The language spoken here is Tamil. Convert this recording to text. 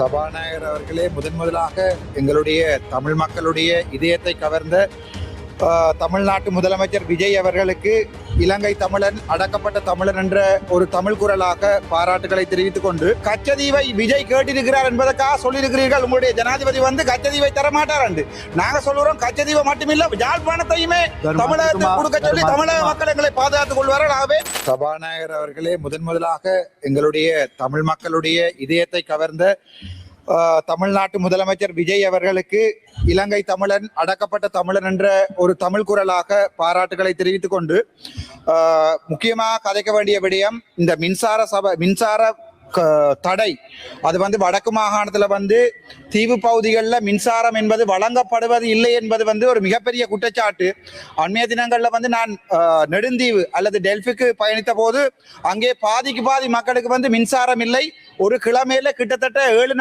சபாநாயகர் அவர்களே, முதலாக எங்களுடைய தமிழ் மக்களுடைய இதயத்தை கவர்ந்த தமிழ்நாட்டு முதலமைச்சர் விஜய் அவர்களுக்கு இலங்கை தமிழன் அடக்கப்பட்ட தமிழன் என்ற ஒரு தமிழ் குரலாக பாராட்டுகளை தெரிவித்துக் கொண்டு, கச்சதீவை விஜய் கேட்டிருக்கிறார் என்பதற்காக சொல்லியிருக்கிறீர்கள். உங்களுடைய ஜனாதிபதி கச்சதீவை தரமாட்டார் என்று நாங்க சொல்லுறோம். கச்சதீவை மட்டுமில்ல, யாழ்ப்பாணத்தையுமே தமிழகத்தில் கொடுக்க சொல்லி தமிழக மக்கள் எங்களை பாதுகாத்துக் கொள்வார்கள். ஆகவே சபாநாயகர் அவர்களே, முதலாக எங்களுடைய தமிழ் மக்களுடைய இதயத்தை கவர்ந்த தமிழ்நாட்டு முதலமைச்சர் விஜய் அவர்களுக்கு இலங்கை தமிழன் அடக்கப்பட்ட தமிழன் என்ற ஒரு தமிழ் குரலாக பாராட்டுகளை தெரிவித்துக் கொண்டு, முக்கியமாக கதைக்க வேண்டிய விடயம் இந்த மின்சார தடை. அது வடக்கு மாகாணத்துல தீவு பகுதிகளில் மின்சாரம் என்பது வழங்கப்படுவது இல்லை என்பது ஒரு மிகப்பெரிய குற்றச்சாட்டு. அண்மைய தினங்கள்ல நான் நெடுந்தீவு அல்லது டெல்பிக்கு பயணித்த போது அங்கே பாதிக்கு பாதி மக்களுக்கு மின்சாரம் இல்லை. ஒரு கிழமையில கிட்டத்தட்ட 7